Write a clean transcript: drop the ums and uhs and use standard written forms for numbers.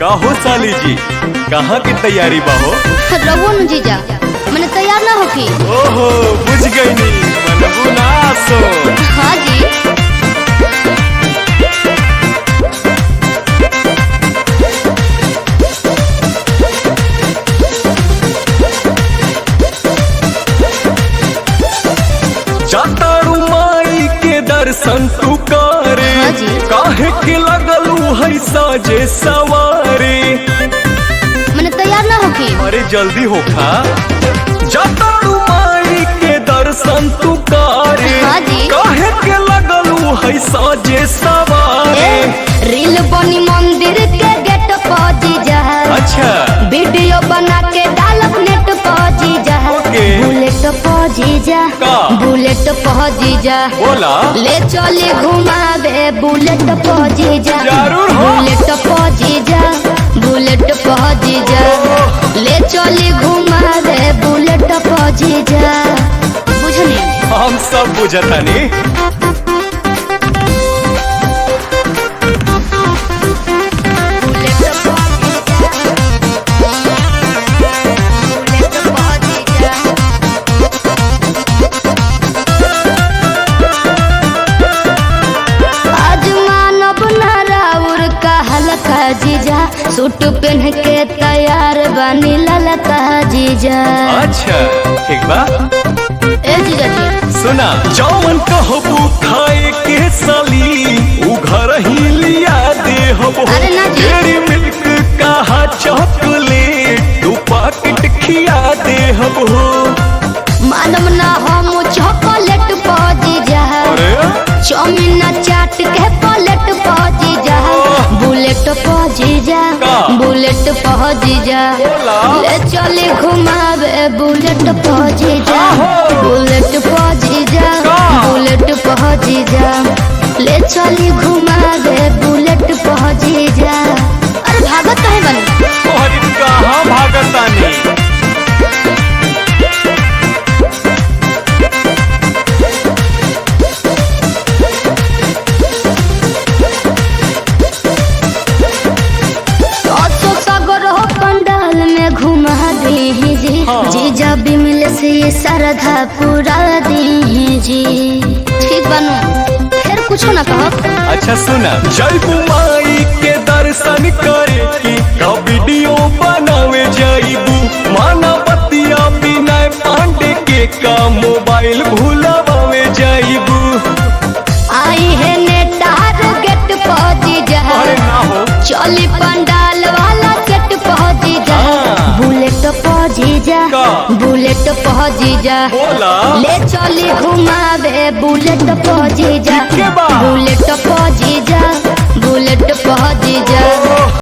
का हो साली जी, कहाँ की तैयारी बा हो? रघु न जीजा मैंने तैयार ना होकी। ओहो बुझ गई नी मनबू ना सो। हाँ जी जातारू माई के दर्शन तू करे। हाँ जी। काहे के लगलू है साजे सवारे। मैंने तैयार ना होकी। अरे जल्दी हो खा। जातारू माई के दर्शन तू करे। हाँ जी। काहे के लगलू है साजे सवारे। रील बनी मंदिर के गेट पर जीजा। अच्छा वीडियो बना के डालब नेट पर जीजा। ओके। बुलेट पर जीजा का? बुलेट पर जीजा बोला ले चले घुमावे बुलेट पर जीजा। जरूर हो। बुलेट पर जीजा बुलेट पर जीजा ले चले घुमावे बुलेट पर जीजा। बुझनी हम सब बुझतानी। जीजा सूट पहन के तैयार बनी ललका जीजा। अच्छा ठीक बा। ए जीजा जी सुना जौन कहबू खाए के साली उ घर ही लिया दे हबो। अरे ना जी। डेरी मिल्क कहा चॉकलेट तू पैकेट खिया दे हबो। मालूम ना हम चॉकलेट पा जीजा। अरे चाउमीन चाट के प्लेट पा जीजा। बुलेट पा जीजा का? बुलेट पा जीजा बोला। ले चले घुमावे बुलेट पा जीजा। आहो। बुलेट पा जीजा का? बुलेट पा जीजा ले चले घुमावे बुलेट पा जीजा। अरे भागत काहे बनी? तोहरी कहाँ भागतानी। पंडाल में घुमा दी जी। हाँ। जीजा बिमल से श्रद्धा पूरा दी जी। ठीक बनू फिर कुछ ना कहो। अच्छा सुना जयबू माई के दर्शन करे की का वीडियो बनावे जाइबू। माना बतिया बिना पांडे के का मोबाइल भूलावे जाइबू। आई है नेटार गेट पहुंची जा। अरे ना हो चली पंडाल वाला सेट पहुंची जा। हाँ। बुलेट पहुंची जा का? बुलेट पहुंची जा बोला ले चली घुमावे बुलेट पहुंची